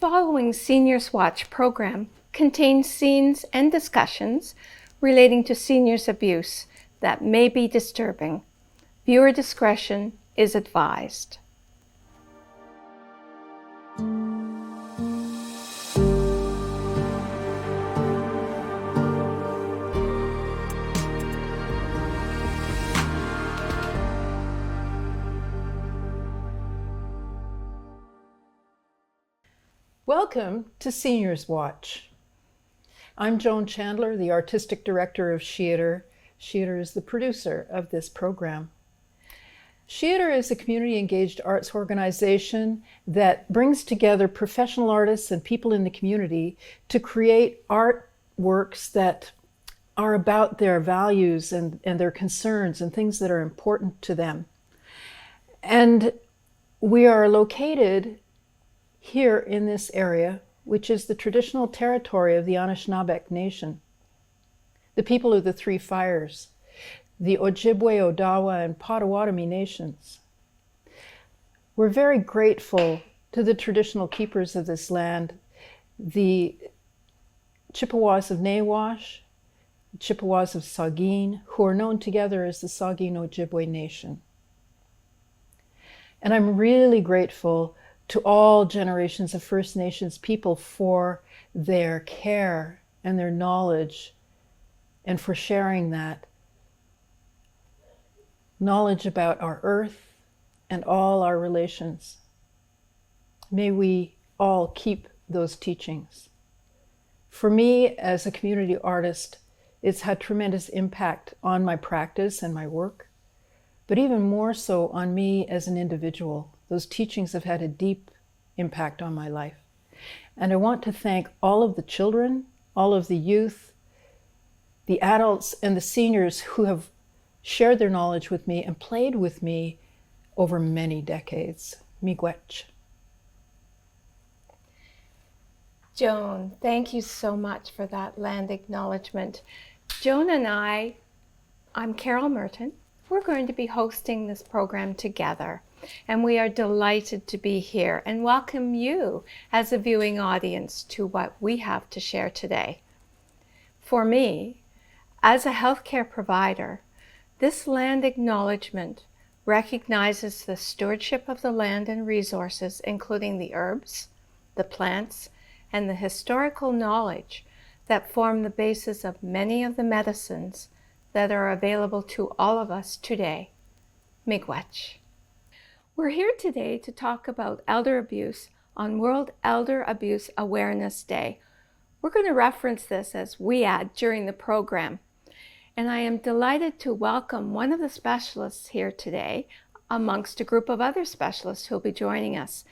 following Seniors Watch program contains scenes and discussions relating to seniors' abuse that may be disturbing. Viewer discretion is advised. Welcome to Seniors Watch. I'm Joan Chandler, the Artistic Director of Sheatre. Sheatre is the producer of this program. Sheatre is a community-engaged arts organization that brings together professional artists and people in the community to create artworks that are about their values and their concerns and things that are important to them. And we are located here in this area, which is the traditional territory of the Anishinaabe Nation, the people of the Three Fires, the Ojibwe, Odawa, and Potawatomi nations. We're very grateful to the traditional keepers of this land, the Chippewas of Nawash, the Chippewas of Saugeen, who are known together as the Saugeen Ojibwe Nation. And I'm really grateful to all generations of First Nations people for their care and their knowledge, and for sharing that knowledge about our earth and all our relations. May we all keep those teachings. For me, as a community artist, it's had tremendous impact on my practice and my work, but even more so on me as an individual. Those teachings have had a deep impact on my life. And I want to thank all of the children, all of the youth, the adults, and the seniors who have shared their knowledge with me and played with me over many decades. Miigwech. Joan, thank you so much for that land acknowledgement. Joan and I'm Carol Merton. We're going to be hosting this program together, and we are delighted to be here and welcome you as a viewing audience to what we have to share today. For me, as a healthcare provider, this land acknowledgement recognizes the stewardship of the land and resources, including the herbs, the plants, and the historical knowledge that form the basis of many of the medicines that are available to all of us today. Miigwech. We're here today to talk about elder abuse on World Elder Abuse Awareness Day. We're going to reference this as WEAD during the program. And I am delighted to welcome one of the specialists here today amongst a group of other specialists who will be joining us.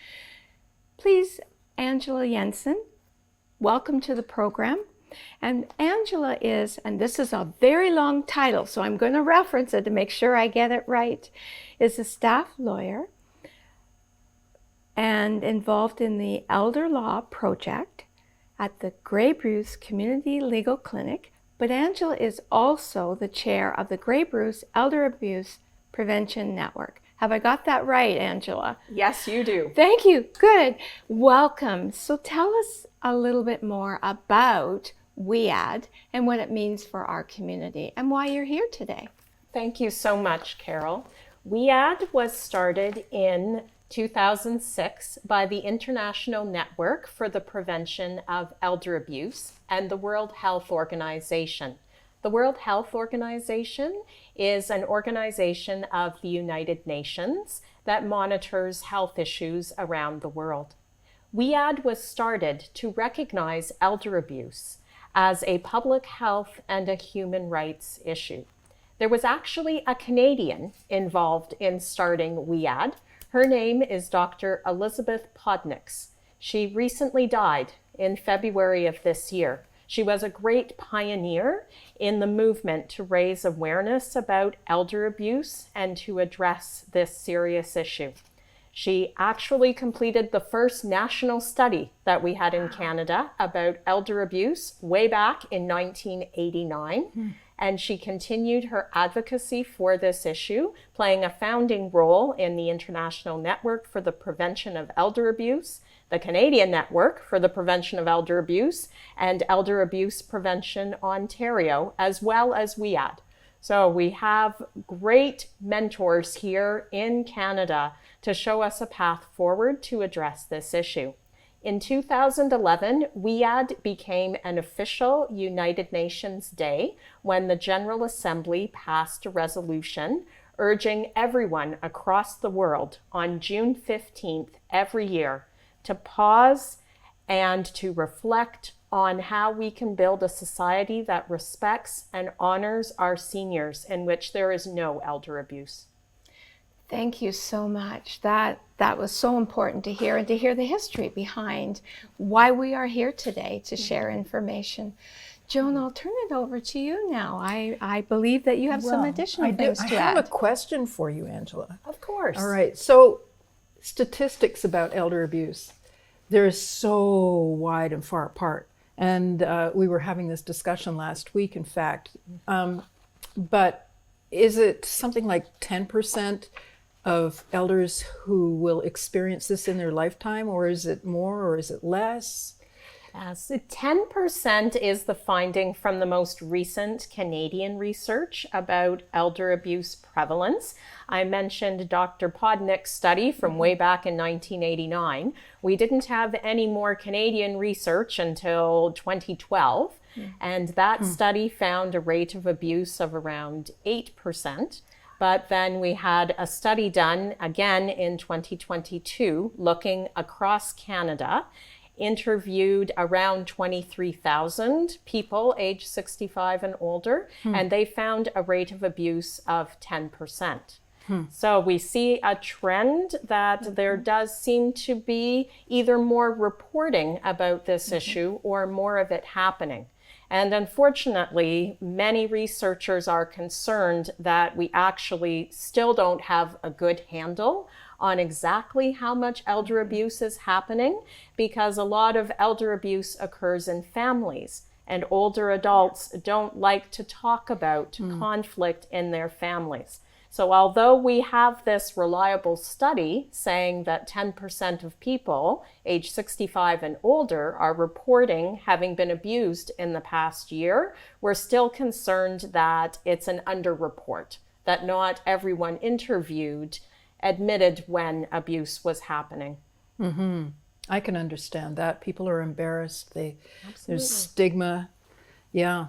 Please, Angela Jensen, welcome to the program. And Angela is, and this is a very long title, so I'm going to reference it to make sure I get it right, is a staff lawyer and involved in the Elder Law Project at the Grey Bruce Community Legal Clinic. But Angela is also the chair of the Grey Bruce Elder Abuse Prevention Network. Have I got that right, Angela? Yes, you do. Thank you. Good. Welcome. So tell us a little bit more about WEAD and what it means for our community and why you're here today. Thank you so much, Carol. WEAD was started in 2006 by the International Network for the Prevention of Elder Abuse and the World Health Organization. The World Health Organization is an organization of the United Nations that monitors health issues around the world. WEAD was started to recognize elder abuse as a public health and a human rights issue. There was actually a Canadian involved in starting WEAD. Her name is Dr. Elizabeth Podnicks. She recently died in February of this year. She was a great pioneer in the movement to raise awareness about elder abuse and to address this serious issue. She actually completed the first national study that we had in Canada about elder abuse way back in 1989. And she continued her advocacy for this issue, playing a founding role in the International Network for the Prevention of Elder Abuse, the Canadian Network for the Prevention of Elder Abuse, and Elder Abuse Prevention Ontario, as well as WEAD. So we have great mentors here in Canada to show us a path forward to address this issue. In 2011, WEAD became an official United Nations Day when the General Assembly passed a resolution urging everyone across the world on June 15th every year to pause and to reflect on how we can build a society that respects and honors our seniors in which there is no elder abuse. Thank you so much. That was so important to hear, and to hear the history behind why we are here today to share information. Joan, I'll turn it over to you now. I believe that you have some additional things to add. I have a question for you, Angela. Of course. All right. So statistics about elder abuse, they're so wide and far apart. And we were having this discussion last week, in fact. But is it something like 10% of elders who will experience this in their lifetime, or is it more, or is it less? So 10% is the finding from the most recent Canadian research about elder abuse prevalence. I mentioned Dr. Podnick's study from way back in 1989. We didn't have any more Canadian research until 2012, and that study found a rate of abuse of around 8%. But then we had a study done again in 2022 looking across Canada, interviewed around 23,000 people aged 65 and older, and they found a rate of abuse of 10%. So we see a trend that there does seem to be either more reporting about this issue or more of it happening. And unfortunately, many researchers are concerned that we actually still don't have a good handle on exactly how much elder abuse is happening, because a lot of elder abuse occurs in families, and older adults don't like to talk about conflict in their families. So although we have this reliable study saying that 10% of people age 65 and older are reporting having been abused in the past year, we're still concerned that it's an underreport, that not everyone interviewed admitted when abuse was happening. I can understand that. People are embarrassed. There's stigma. Yeah.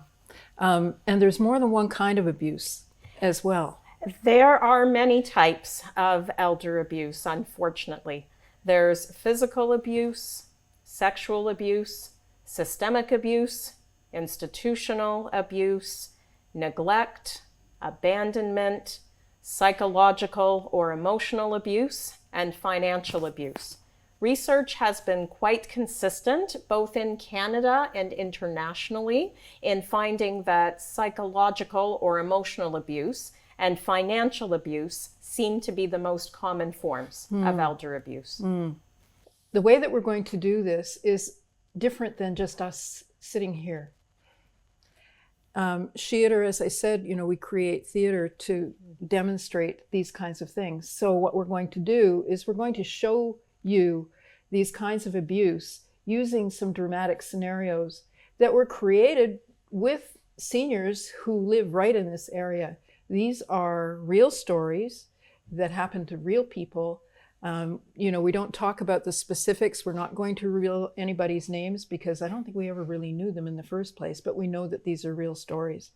And there's more than one kind of abuse as well. There are many types of elder abuse, unfortunately. There's physical abuse, sexual abuse, systemic abuse, institutional abuse, neglect, abandonment, psychological or emotional abuse, and financial abuse. Research has been quite consistent, both in Canada and internationally, in finding that psychological or emotional abuse and financial abuse seem to be the most common forms of elder abuse. The way that we're going to do this is different than just us sitting here. Sheatre, as I said, we create theater to demonstrate these kinds of things. So what we're going to do is we're going to show you these kinds of abuse using some dramatic scenarios that were created with seniors who live right in this area. These are real stories that happen to real people. We don't talk about the specifics. We're not going to reveal anybody's names because I don't think we ever really knew them in the first place, but we know that these are real stories.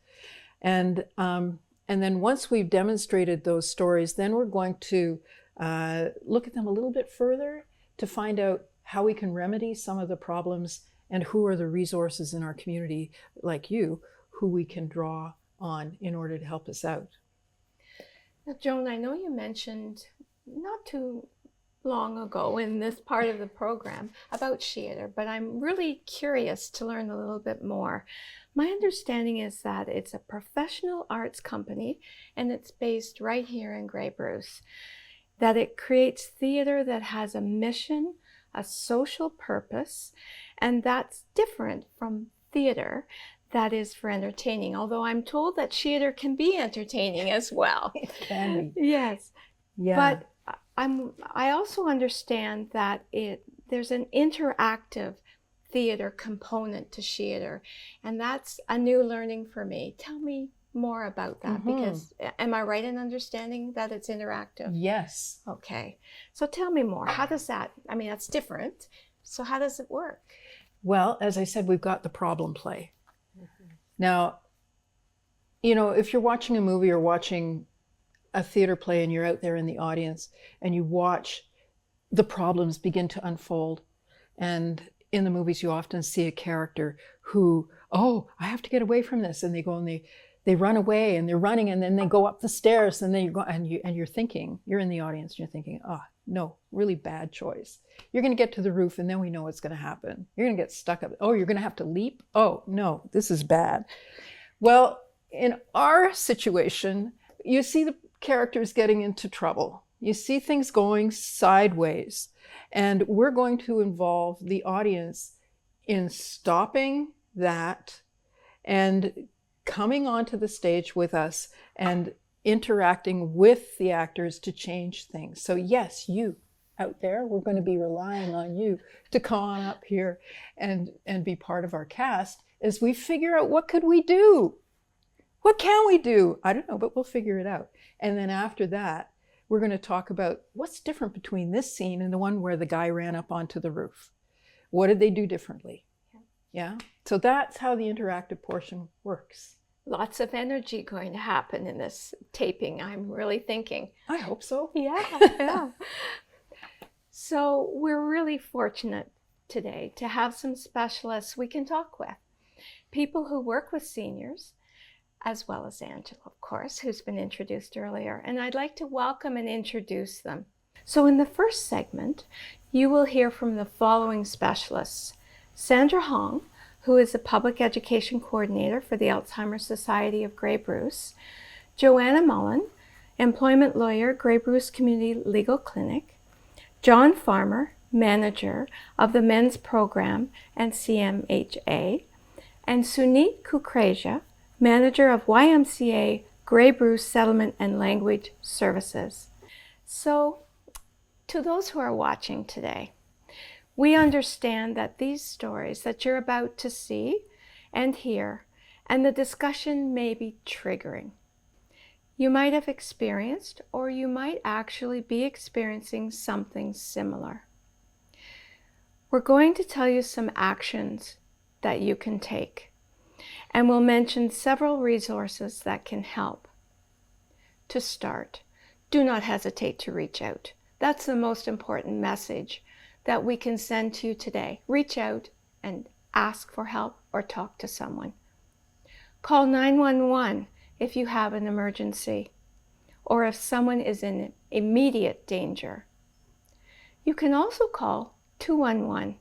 And then once we've demonstrated those stories, then we're going to look at them a little bit further to find out how we can remedy some of the problems and who are the resources in our community, like you, who we can draw on in order to help us out. Now, Joan, I know you mentioned not too long ago in this part of the program about Sheatre, but I'm really curious to learn a little bit more. My understanding is that it's a professional arts company and it's based right here in Grey Bruce, that it creates theater that has a mission, a social purpose, and that's different from theater that is for entertaining, although I'm told that Sheatre can be entertaining as well. It can be. Yes. Yeah. But I also understand that it there's an interactive theater component to Sheatre, and that's a new learning for me. Tell me more about that, because am I right in understanding that it's interactive? Yes. Okay. So tell me more. How does that, I mean, that's different. So how does it work? Well, as I said, we've got the problem play. Now, you know, if you're watching a movie or watching a theater play and you're out there in the audience and you watch the problems begin to unfold, and in the movies you often see a character who, oh, I have to get away from this, and they go and they run away, and they're running, and then they go up the stairs, and then you go and you're thinking, you're in the audience and you're thinking, oh no, really bad choice. You're going to get to the roof and then we know what's going to happen. You're going to get stuck up. Oh, you're going to have to leap. Oh no, this is bad. Well, in our situation, you see the characters getting into trouble. You see things going sideways, and we're going to involve the audience in stopping that and coming onto the stage with us and interacting with the actors to change things. So yes, you out there, we're going to be relying on you to come on up here and be part of our cast as we figure out, what could we do? What can we do? I don't know, but we'll figure it out. And then after that, we're going to talk about what's different between this scene and the one where the guy ran up onto the roof. What did they do differently? Yeah. So that's how the interactive portion works. Lots of energy going to happen in this taping, I'm really thinking. I hope so. Yeah, yeah. So we're really fortunate today to have some specialists we can talk with. People who work with seniors, as well as Angela, of course, who's been introduced earlier. And I'd like to welcome and introduce them. So in the first segment, you will hear from the following specialists. Sandra Hong, who is a public education coordinator for the Alzheimer's Society of Grey Bruce. Joanna Mullen, employment lawyer, Grey Bruce Community Legal Clinic. John Farmer, manager of the men's program and CMHA. And Sunit Kukreja, manager of YMCA Grey Bruce Settlement and Language Services. So, to those who are watching today, we understand that these stories that you're about to see and hear, and the discussion may be triggering. You might have experienced, or you might actually be experiencing something similar. We're going to tell you some actions that you can take, and we'll mention several resources that can help. To start, do not hesitate to reach out. That's the most important message that we can send to you today. Reach out and ask for help or talk to someone. Call 911 if you have an emergency or if someone is in immediate danger. You can also call 211.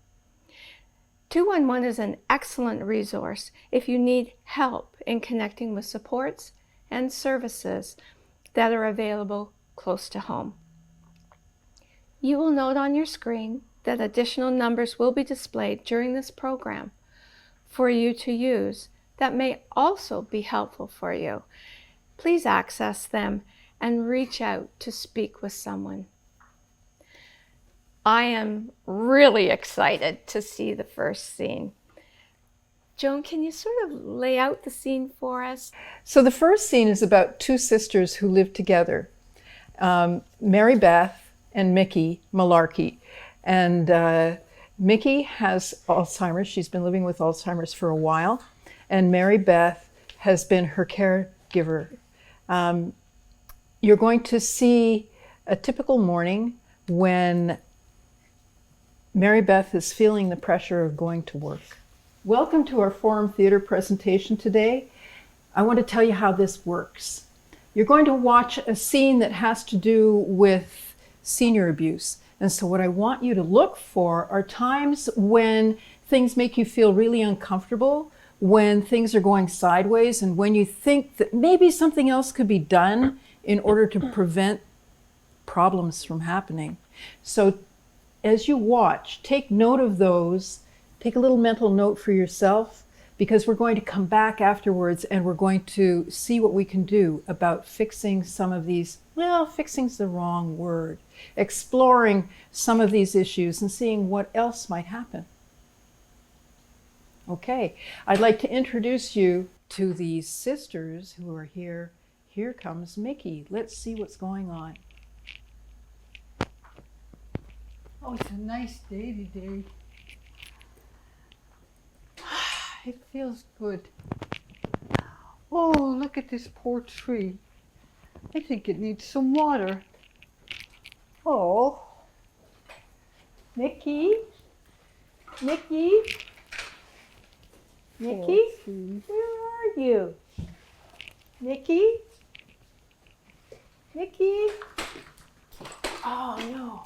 211 is an excellent resource if you need help in connecting with supports and services that are available close to home. You will note on your screen that additional numbers will be displayed during this program for you to use that may also be helpful for you. Please access them and reach out to speak with someone. I am really excited to see the first scene. Joan, can you sort of lay out the scene for us? So the first scene is about two sisters who live together, Mary Beth and Mickey Malarkey. And Mickey has Alzheimer's. She's been living with Alzheimer's for a while. And Mary Beth has been her caregiver. You're going to see a typical morning when Mary Beth is feeling the pressure of going to work. Welcome to our Forum Theatre presentation today. I want to tell you how this works. You're going to watch a scene that has to do with senior abuse. And so what I want you to look for are times when things make you feel really uncomfortable, when things are going sideways, and when you think that maybe something else could be done in order to prevent problems from happening. So as you watch, take note of those, take a little mental note for yourself, because we're going to come back afterwards and we're going to see what we can do about fixing some of these, well, fixing's the wrong word, exploring some of these issues and seeing what else might happen. Okay, I'd like to introduce you to these sisters who are here. Here comes Mickey. Let's see what's going on. Oh, it's a nice day today. It feels good. Oh, look at this poor tree. I think it needs some water. Oh, Mickey? Mickey? Mickey? Where are you? Mickey? Mickey? Oh no.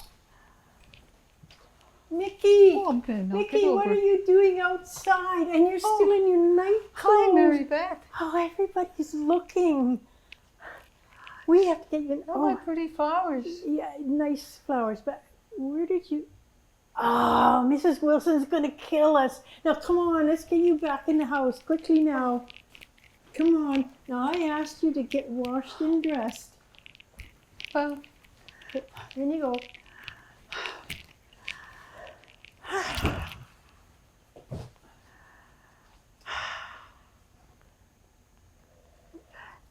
Mickey! Oh, I'm gonna knock Mickey, it over. what are you doing outside? And you're still in your night clothes. Hi, Mary Beth. Oh, everybody's looking. We have to get you. Oh, my pretty flowers. Yeah, nice flowers. But where did you? Oh, Mrs. Wilson's gonna kill us. Now, come on, let's get you back in the house quickly now. Come on. Now, I asked you to get washed and dressed. Well, Here you go.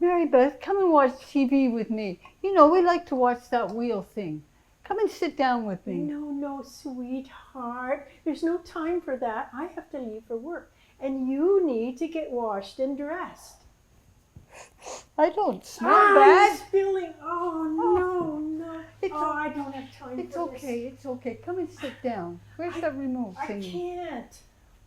Mary Beth, come and watch TV with me. You know, we like to watch that wheel thing. Come and sit down with me. No, sweetheart. There's no time for that. I have to leave for work. And you need to get washed and dressed. I don't smell bad. Spilling. Oh, no. It's I don't have time It's for this. okay, it's okay. Come and sit down. Where's that remote I thingy? can't.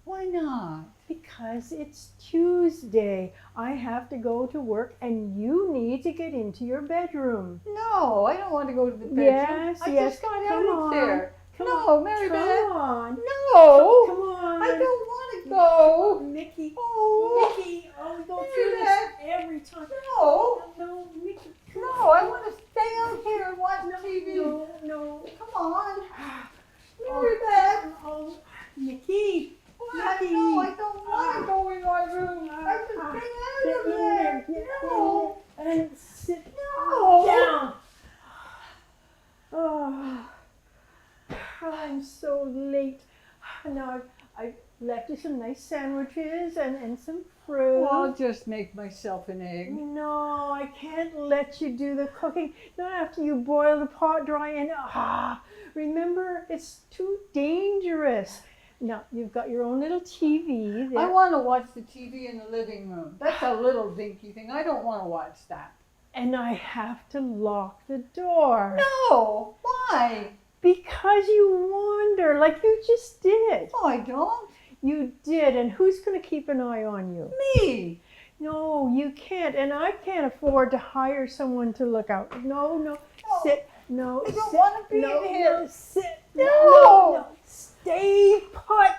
Why not? Because it's Tuesday. I have to go to work and you need to get into your bedroom. No, I don't want to go to the bedroom. Yes, I yes. just got Come out of on. there. Come No, on. Mary Come Beth. on. No. Come on. I don't want to go. Mickey. Oh, Mickey. Oh, we go Mary through this Beth. every time. No. No, Mickey. Come No, I want to stay out here and watch TV. No. Come on. Mary Beth. Oh, Mickey. What? Mickey. No, I don't want to go in my room. I just stay out of there. No. And sit No. down. Oh, I'm so late. Now I've left you some nice sandwiches and some fruit. Well, I'll just make myself an egg. No, I can't let you do the cooking. Not after you boil the pot dry and remember, it's too dangerous. Now, you've got your own little TV there. I want to watch the TV in the living room. That's a little dinky thing. I don't want to watch that. And I have to lock the door. No. Why? Because you wander like you just did. No, I don't. You did, and who's going to keep an eye on you? Me. No, you can't, and I can't afford to hire someone to look out. No, sit. No, I don't sit. want to be no, in here. No, sit. No. Stay put.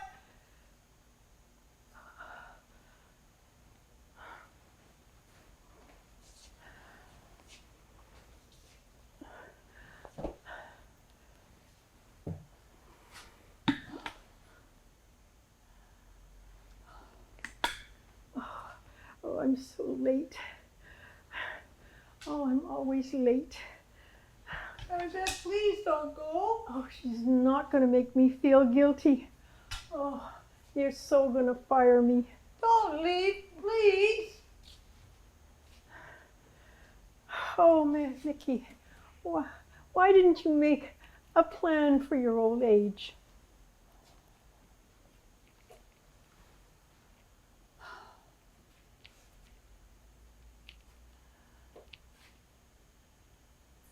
Oh, I'm so late. Oh, I'm always late. Mary Beth, please don't go. Oh, she's not going to make me feel guilty. Oh, you're so going to fire me. Don't leave, please. Oh, man, Nikki, why didn't you make a plan for your old age?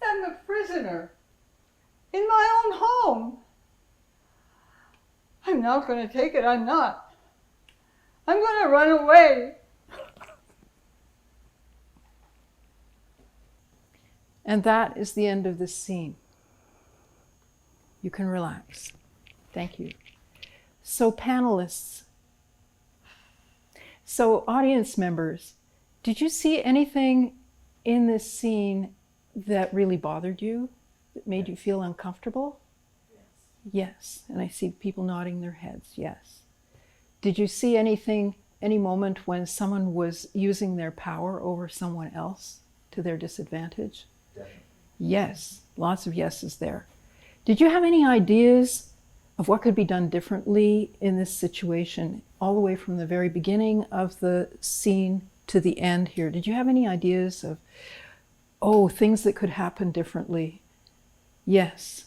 I'm a prisoner in my own home. I'm not going to take it. I'm not. I'm going to run away. And that is the end of this scene. You can relax. Thank you. So panelists, so audience members, did you see anything in this scene that really bothered you, that made you feel uncomfortable? Yes. And I see people nodding their heads, yes. Did you see anything any moment when someone was using their power over someone else to their disadvantage? Definitely. Yes, lots of yeses there. Did you have any ideas of what could be done differently in this situation, all the way from the very beginning of the scene to the end here? Did you have any ideas of, things that could happen differently? Yes.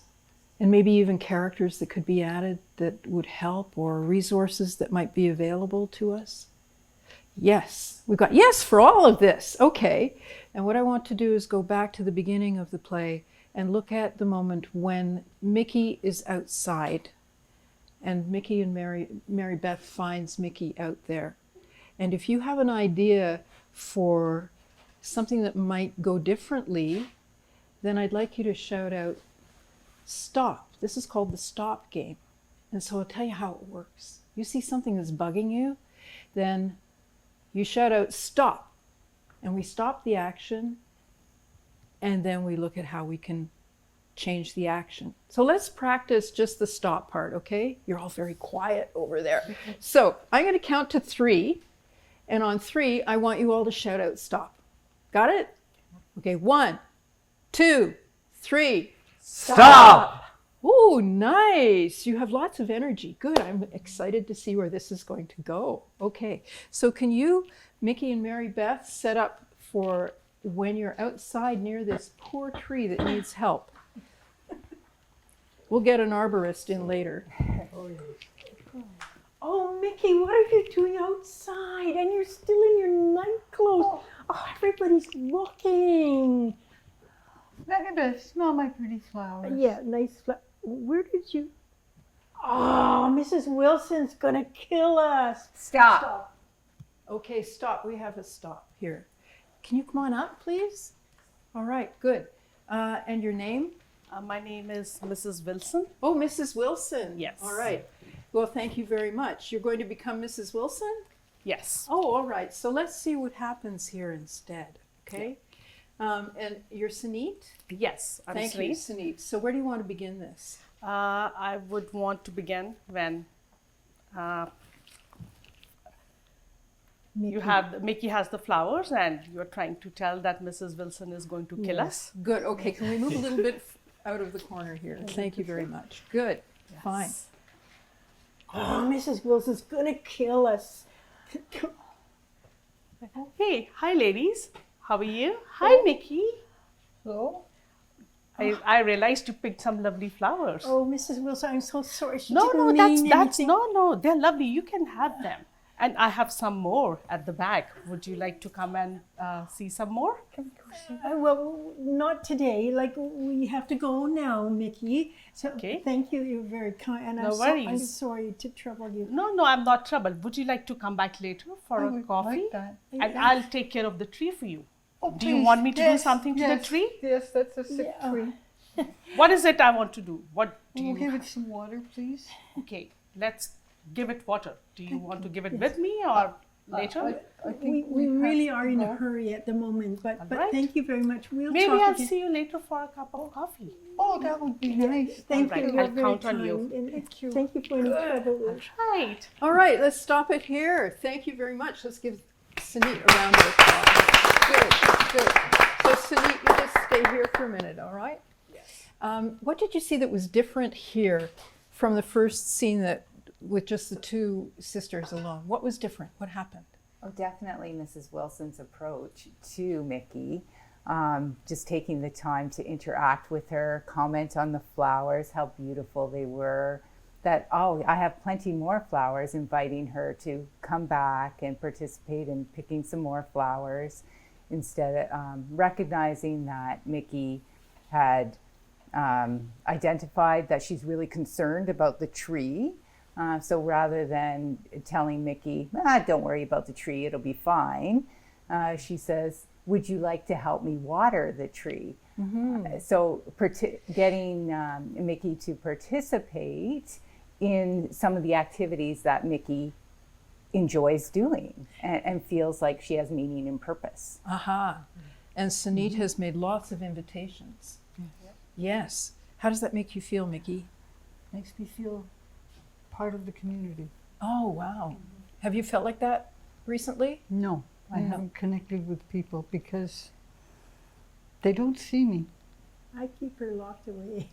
And maybe even characters that could be added that would help, or resources that might be available to us? Yes. We've got yes for all of this. Okay. And what I want to do is go back to the beginning of the play and look at the moment when Mickey is outside, and Mickey and Mary Beth finds Mickey out there. And if you have an idea for something that might go differently, then I'd like you to shout out, stop. This is called the stop game. And so I'll tell you how it works. You see something that's bugging you, then you shout out, stop. And we stop the action, and then we look at how we can change the action. So let's practice just the stop part, okay? You're all very quiet over there. So I'm going to count to 3, and on 3, I want you all to shout out, stop. Got it? Okay, 1, 2, 3. Stop! Ooh, nice. You have lots of energy. Good. I'm excited to see where this is going to go. Okay. So can you, Mickey and Mary Beth, set up for when you're outside near this poor tree that needs help? We'll get an arborist in later. Oh, Mickey, what are you doing outside? And you're still in your night clothes. Oh, everybody's looking. Mary Beth, smell my pretty flowers. Yeah, nice. Where did you? Oh, Mrs. Wilson's gonna kill us. Stop. Okay, stop. We have a stop here. Can you come on up, please? All right, good. And your name? My name is Mrs. Wilson. Oh, Mrs. Wilson. Yes. All right. Well, thank you very much. You're going to become Mrs. Wilson? Yes. Oh, all right. So let's see what happens here instead, okay? And you're Saneet? Yes, I'm Thank you, Sri. Saneet. So where do you want to begin this? I would want to begin when Mickey has the flowers and you're trying to tell that Mrs. Wilson is going to kill us. Good. Okay, can we move a little bit out of the corner here? Thank you very much. Good. Fine. Oh, Mrs. Wilson's gonna kill us. Hey, hi ladies. How are you? Hi Mickey. Hello? I realized you picked some lovely flowers. Oh, Mrs. Wilson, I'm so sorry. She No, didn't no, mean that's anything. no, they're lovely. You can have them. And I have some more at the back. Would you like to come and see some more? Well, not today. Like, we have to go now, Mickey. So Okay. thank you. You're very kind. And No I'm worries. sorry to trouble you. No, I'm not troubled. Would you like to come back later for I a would coffee? like that. And I'll take care of the tree for you. Oh, Do you please. want me to do Yes, something to the yes, tree? Yes, that's a sick Yeah. tree. What is it I want to do? What do Will you give you? it some water, please? Okay, let's give it water. Do you want to give it with me or later? I think We have really to are in a go. hurry at the moment, but right. thank you very much. We'll Maybe talk I'll again. see you later for a cup of coffee. Oh, that would be nice. Thank All right, you. You're I'll very count on kind. you. And Thank you. thank you for any trouble. Right. All right, let's stop it here. Thank you very much. Let's give Saneet a round of applause. Good, good. So Saneet, you just stay here for a minute, all right? Yes. What did you see that was different here from the first scene that with just the two sisters alone? What was different? What happened? Oh, definitely Mrs. Wilson's approach to Mickey. Just taking the time to interact with her, comment on the flowers, how beautiful they were. That, oh, I have plenty more flowers, inviting her to come back and participate in picking some more flowers, instead of recognizing that Mickey had identified that she's really concerned about the tree. So rather than telling Mickey, don't worry about the tree, it'll be fine, she says, would you like to help me water the tree? Mm-hmm. So getting Mickey to participate in some of the activities that Mickey enjoys doing and feels like she has meaning and purpose. Aha. And Saneet has made lots of invitations. Yes. How does that make you feel, Mickey? Makes me feel part of the community. Oh, wow. Have you felt like that recently? No, I haven't connected with people because they don't see me. I keep her locked away.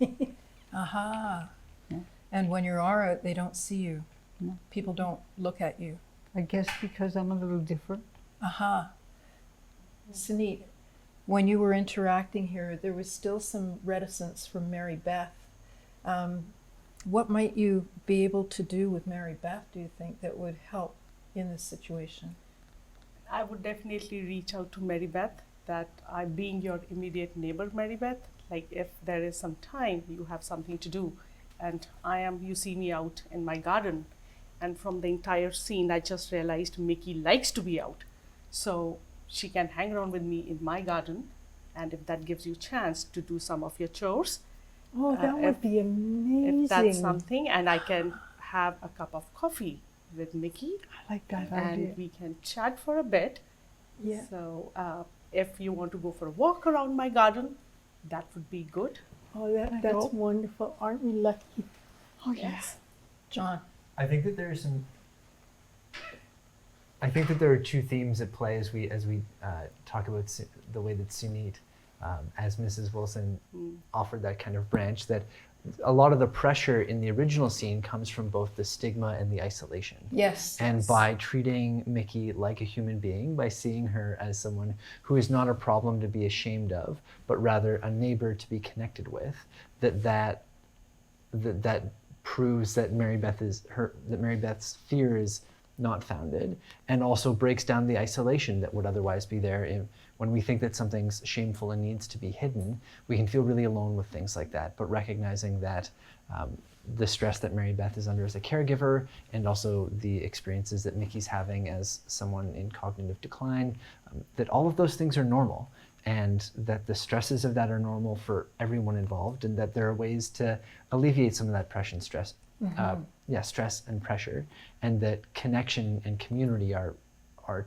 Aha. Yeah. And when you're out, they don't see you. No. People don't look at you. I guess because I'm a little different. Aha. Sunit, when you were interacting here, there was still some reticence from Mary Beth. What might you be able to do with Mary Beth, do you think, that would help in this situation? I would definitely reach out to Mary Beth, that I being your immediate neighbor, Mary Beth, like if there is some time, you have something to do, and you see me out in my garden, and from the entire scene, I just realized Mickey likes to be out. So she can hang around with me in my garden, and if that gives you a chance to do some of your chores, Oh, that would be amazing. if that's something, and I can have a cup of coffee with Mickey, I like that idea. and we can chat for a bit. Yeah. So if you want to go for a walk around my garden, that would be good. Oh, that's know. wonderful. Aren't we lucky? Oh, yes. John? I think that there are some. I think that there are two themes at play as we talk about the way that Sunit, as Mrs. Wilson offered that kind of branch, that a lot of the pressure in the original scene comes from both the stigma and the isolation. Yes. And by treating Mickey like a human being, by seeing her as someone who is not a problem to be ashamed of, but rather a neighbor to be connected with, that proves that Mary Beth's fear is not founded, and also breaks down the isolation that would otherwise be there. When we think that something's shameful and needs to be hidden, we can feel really alone with things like that. But recognizing that the stress that Mary Beth is under as a caregiver, and also the experiences that Mickey's having as someone in cognitive decline, that all of those things are normal, and that the stresses of that are normal for everyone involved, and that there are ways to alleviate some of that pressure and stress. Stress and pressure, and that connection and community are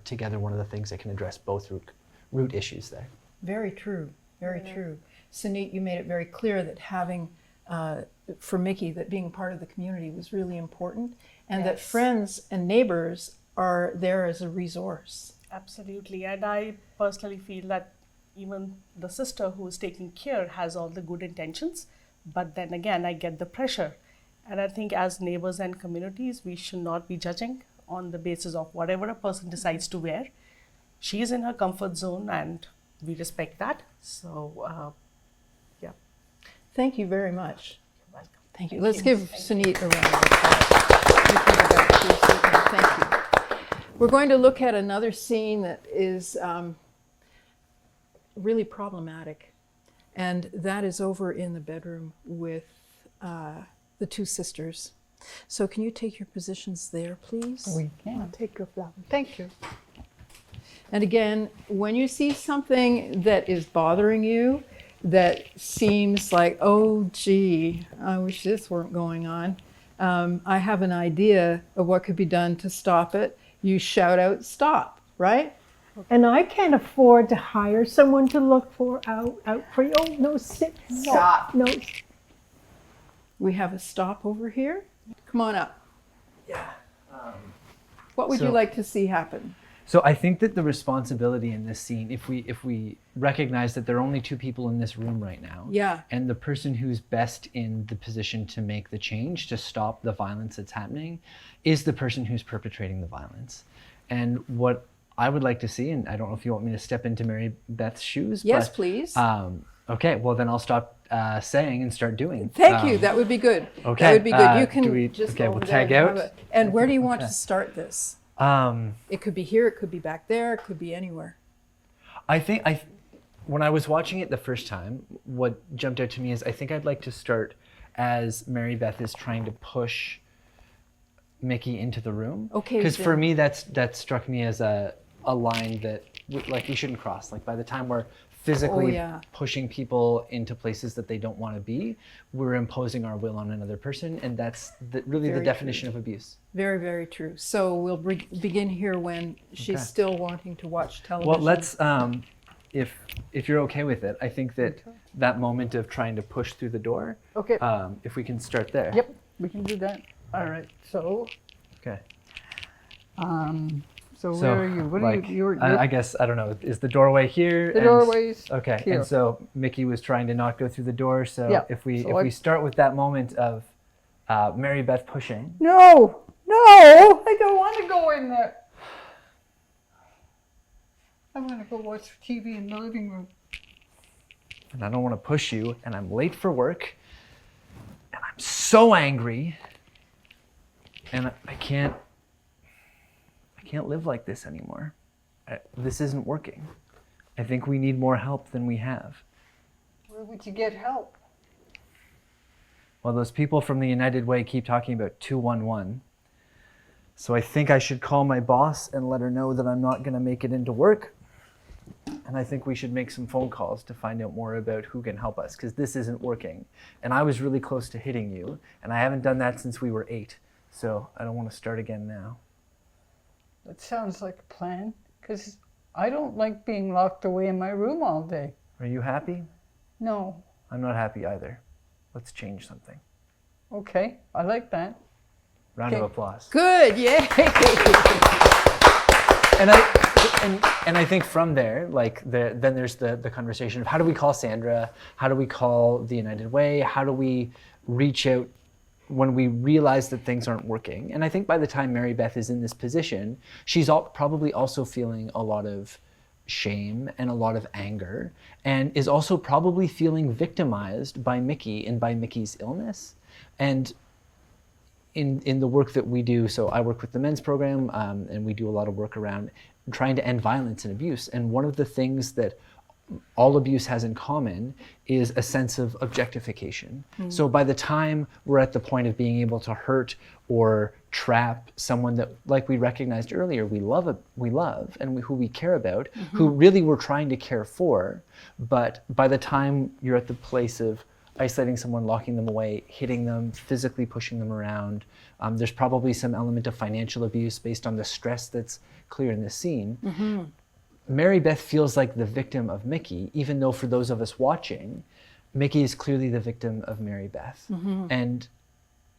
together one of the things that can address both root issues there. Very true, very true. Sunit, you made it very clear that having, for Mickey, that being part of the community was really important, and that friends and neighbors are there as a resource. Absolutely, and I personally feel that even the sister who is taking care has all the good intentions, but then again, I get the pressure. And I think as neighbors and communities, we should not be judging on the basis of whatever a person decides to wear. She is in her comfort zone, and we respect that. So, yeah. Thank you very much. You're welcome. Thank you. Let's give Sunit a round of applause. You can go back to your seat now. Thank you. We're going to look at another scene that is really problematic, and that is over in the bedroom with the two sisters. So can you take your positions there, please? We can. I'll take your flower. Thank you. And again, when you see something that is bothering you, that seems like, oh, gee, I wish this weren't going on, I have an idea of what could be done to stop it. You shout out, stop, right? And I can't afford to hire someone to look out for you. Oh, no, sit. Stop. No. We have a stop over here. Come on up. Yeah. What would you So- like to see happen? So I think that the responsibility in this scene, if we recognize that there are only two people in this room right now, Yeah. and the person who's best in the position to make the change, to stop the violence that's happening, is the person who's perpetrating the violence. And what I would like to see, and I don't know if you want me to step into Mary Beth's shoes. Yes, but, please. Okay, well then I'll stop saying and start doing. Thank you. That would be good. Okay. That would be good. You do can we- just okay, go we'll over there tag and out. have it. And where do you want to start this? Um, It could be here. It could be back there. It could be anywhere. I think when I was watching it the first time, what jumped out to me is I think I'd like to start as Mary Beth is trying to push Mickey into the room. Okay, Because for then. me, that struck me as a line that we shouldn't cross. Like by the time we're physically yeah. pushing people into places that they don't want to be, we're imposing our will on another person, and that's really Very the definition of abuse. Very, very true. So we'll begin here when she's Okay. still wanting to watch television. Well, let's, if you're okay with it, I think that moment of trying to push through the door, Okay. if we can start there. Yep, we can do that. All right. So, Okay. So where are you? What are you? I guess, I don't know, is the doorway here? The doorway's Okay, here. and so Mickey was trying to not go through the door, so Yeah, if we so I- start with that moment of Mary Beth pushing. No, I don't want to go in there. I want to go watch TV in the living room. And I don't want to push you, and I'm late for work, and I'm so angry, and I can't live like this anymore. This isn't working. I think we need more help than we have. Where would you get help? Well, those people from the United Way keep talking about 211. So I think I should call my boss and let her know that I'm not going to make it into work. And I think we should make some phone calls to find out more about who can help us, because this isn't working. And I was really close to hitting you, and I haven't done that since we were 8. So I don't want to start again now. That sounds like a plan, because I don't like being locked away in my room all day. Are you happy? No. I'm not happy either. Let's change something. Okay, I like that. Round of Okay. applause. Good, yay! And I think from there, like then there's the conversation of how do we call Sandra? How do we call the United Way? How do we reach out when we realize that things aren't working? And I think by the time Mary Beth is in this position, she's probably also feeling a lot of shame and a lot of anger, and is also probably feeling victimized by Mickey and by Mickey's illness. And in the work that we do, so I work with the men's program, and we do a lot of work around trying to end violence and abuse. And one of the things that all abuse has in common is a sense of objectification. So by the time we're at the point of being able to hurt or trap someone that, like we recognized earlier, we love and who we care about, who really we're trying to care for, but by the time you're at the place of isolating someone, locking them away, hitting them, physically pushing them around, there's probably some element of financial abuse based on the stress that's clear in this scene. Mary Beth feels like the victim of Mickey, even though for those of us watching, Mickey is clearly the victim of Mary Beth. And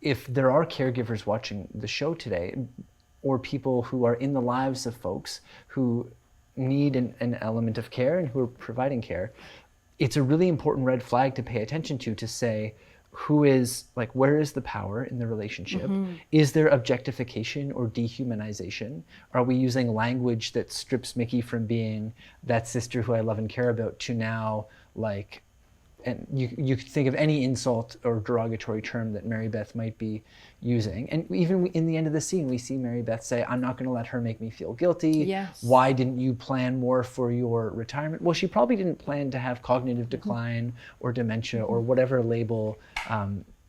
if there are caregivers watching the show today, or people who are in the lives of folks who need an element of care and who are providing care, it's a really important red flag to pay attention to say, who is, like, where is the power in the relationship? Is there objectification or dehumanization? Are we using language that strips Mickey from being that sister who I love and care about to now, like, and you could think of any insult or derogatory term that Mary Beth might be using. And even in the end of the scene, we see Mary Beth say, I'm not going to let her make me feel guilty. Yes. Why didn't you plan more for your retirement? Well, she probably didn't plan to have cognitive decline or dementia or whatever label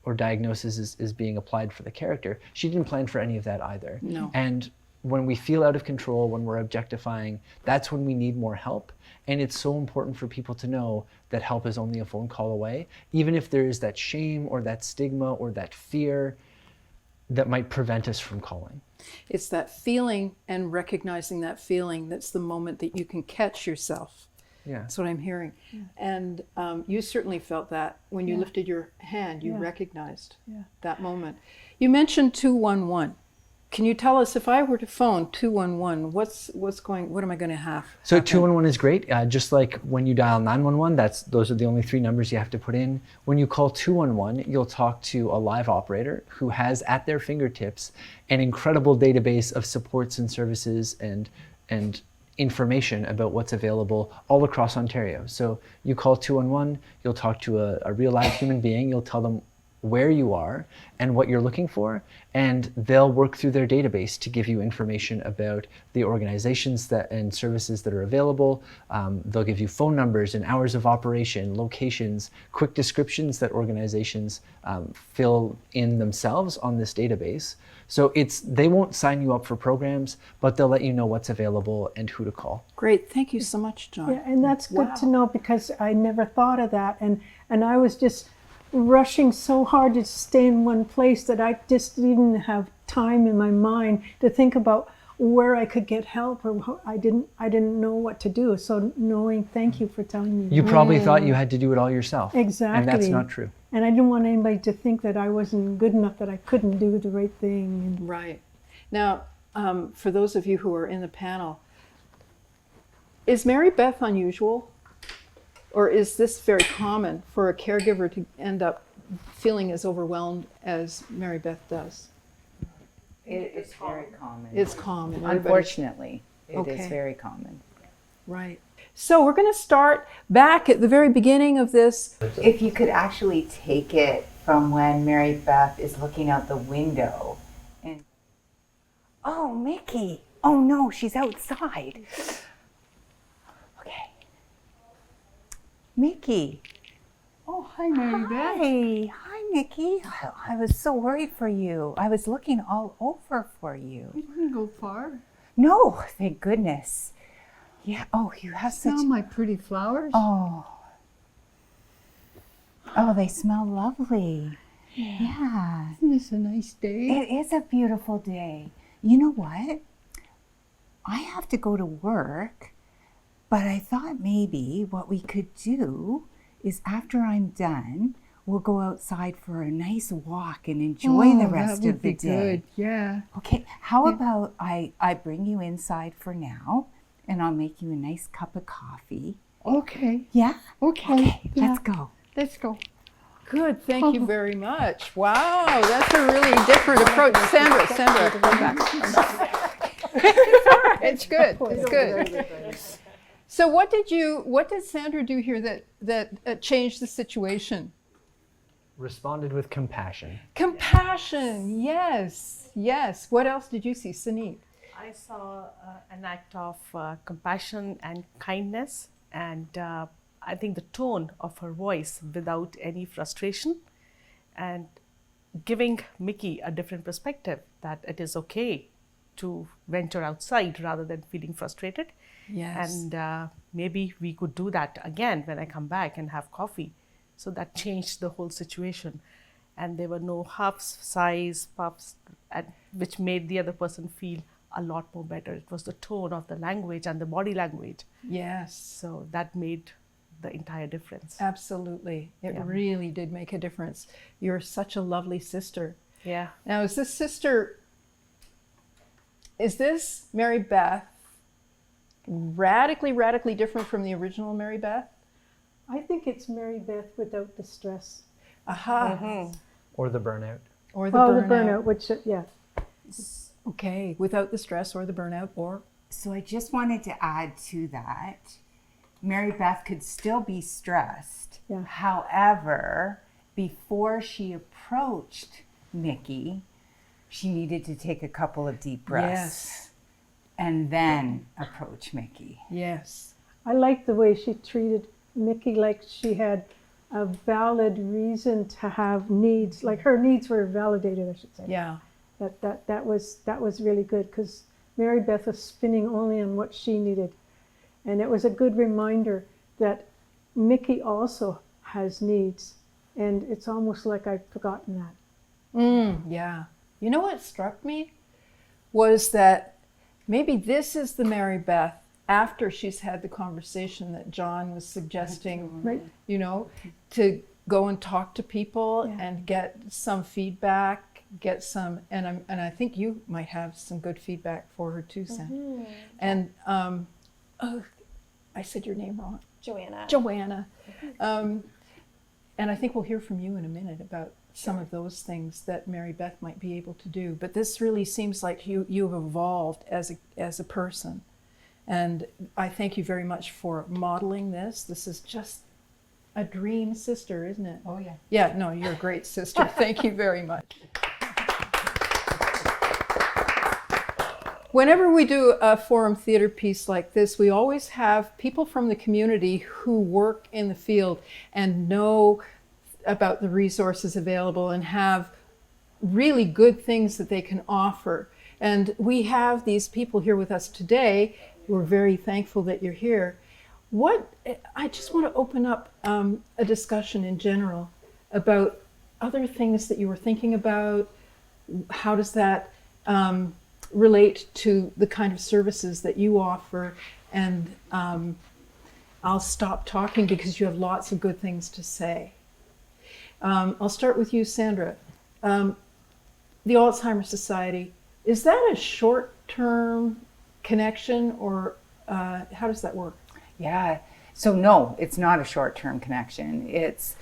or diagnosis is being applied for the character. She didn't plan for any of that either. No. And when we feel out of control, when we're objectifying, that's when we need more help. And it's so important for people to know that help is only a phone call away, even if there is that shame or that stigma or that fear that might prevent us from calling. It's that feeling and recognizing that feeling that's the moment that you can catch yourself. Yeah. That's what I'm hearing. And you certainly felt that when you lifted your hand, you recognized that moment. You mentioned 211. Can you tell us, if I were to phone 211, what am I going to have? So 211 is great. Just like when you dial 911, those are the only 3 numbers you have to put in. When you call 211, you'll talk to a live operator who has at their fingertips an incredible database of supports and services and information about what's available all across Ontario. So you call 211, you'll talk to a real live human being, you'll tell them where you are and what you're looking for, and they'll work through their database to give you information about the organizations and services that are available. They'll give you phone numbers and hours of operation, locations, quick descriptions that organizations fill in themselves on this database. So they won't sign you up for programs, but they'll let you know what's available and who to call. Great, thank you so much, John. Yeah, and that's good to know, because I never thought of that, and I was just rushing so hard to stay in one place that I just didn't have time in my mind to think about where I could get help, or I didn't know what to do. So thank you for telling me. You probably thought you had to do it all yourself. Exactly. And that's not true. And I didn't want anybody to think that I wasn't good enough, that I couldn't do the right thing. Right. Now, for those of you who are in the panel, is Mary Beth unusual? Or is this very common for a caregiver to end up feeling as overwhelmed as Mary Beth does? It's very common. It's common. Everybody- Unfortunately, it is Okay. very common. Right. So we're going to start back at the very beginning of this. If you could actually take it from when Mary Beth is looking out the window and, oh, Mickey. Oh no, she's outside. Okay. Mickey. Oh, hi, Mary Beth. Hi. Hi, Mickey. I was so worried for you. I was looking all over for you. You didn't go far. No, thank goodness. Yeah. Oh, you have such. Smell my pretty flowers. Oh. Oh, they smell lovely. Yeah. Isn't this a nice day? It is a beautiful day. You know what? I have to go to work, but I thought maybe what we could do is after I'm done, we'll go outside for a nice walk and enjoy the rest that would of the be day. good. Yeah. Okay, how about I bring you inside for now and I'll make you a nice cup of coffee. Okay. Yeah? Okay. Yeah. Let's go. Let's go. Good, thank you very much. Wow, that's a really different approach. Sandra, come back. It's good, it's good. So what did Sandra do here that changed the situation? Responded with compassion. Compassion, yes, yes. What else did you see, Sunit? I saw an act of compassion and kindness, and I think the tone of her voice without any frustration, and giving Mickey a different perspective that it is okay to venture outside rather than feeling frustrated. Yes. And maybe we could do that again when I come back and have coffee. So that changed the whole situation. And there were no huffs, sighs, puffs, which made the other person feel a lot more better. It was the tone of the language and the body language. Yes. So that made the entire difference. Absolutely. It Yeah. really did make a difference. You're such a lovely sister. Yeah. Now, is this Mary Beth radically different from the original Mary Beth? I think it's Mary Beth without the stress. Aha. Or the burnout. Or the Oh, burnout. the burnout, which, yeah. Okay, without the stress or the burnout or... So I just wanted to add to that, Mary Beth could still be stressed. Yeah. However, before she approached Mickey, she needed to take a couple of deep breaths Yes. and then approach Mickey. Yes. I like the way she treated Mickey like she had a valid reason to have needs, like her needs were validated, I should say. Yeah. That was really good because Mary Beth was spinning only on what she needed. And it was a good reminder that Mickey also has needs. And it's almost like I've forgotten that. Yeah. You know what struck me was that maybe this is the Mary Beth after she's had the conversation that John was suggesting, Right. you know, to go and talk to people Yeah. and get some feedback, and I think you might have some good feedback for her too, Sam. And I said your name wrong. Joanna. And I think we'll hear from you in a minute about some of those things that Mary Beth might be able to do. But this really seems like you've evolved as a person. And I thank you very much for modeling this. This is just a dream sister, isn't it? Oh, yeah. Yeah, no, you're a great sister. Thank you very much. Whenever we do a forum theater piece like this, we always have people from the community who work in the field and know about the resources available and have really good things that they can offer. And we have these people here with us today. We're very thankful that you're here. I just want to open up a discussion in general about other things that you were thinking about. How does that relate to the kind of services that you offer? And I'll stop talking because you have lots of good things to say. I'll start with you, Sandra. The Alzheimer's Society, is that a short short-term connection, or how does that work? Yeah. So no, it's not a short-term connection. It's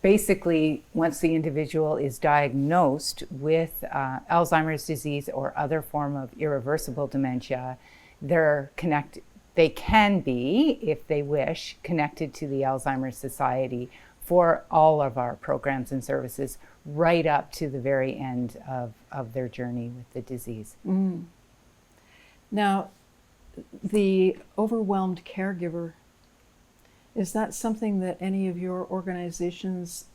basically once the individual is diagnosed with Alzheimer's disease or other form of irreversible dementia, they can be, if they wish, connected to the Alzheimer's Society for all of our programs and services right up to the very end of their journey with the disease. Mm. Now, the overwhelmed caregiver, is that something that any of your organizations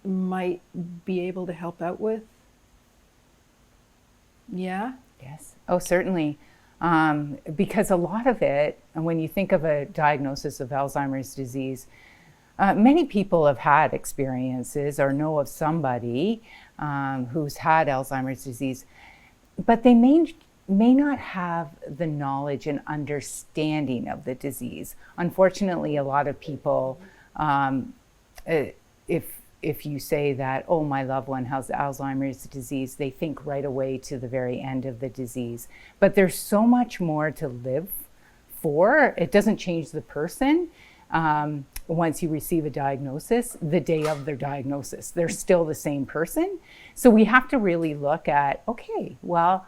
might be able to help out with? Yeah? Yes. Oh, certainly. Because a lot of it, and when you think of a diagnosis of Alzheimer's disease, many people have had experiences or know of somebody who's had Alzheimer's disease, but they may not have the knowledge and understanding of the disease. Unfortunately, a lot of people, if you say that, oh, my loved one has Alzheimer's disease, they think right away to the very end of the disease. But there's so much more to live for. It doesn't change the person once you receive a diagnosis, the day of their diagnosis. They're still the same person. So we have to really look at, okay, well,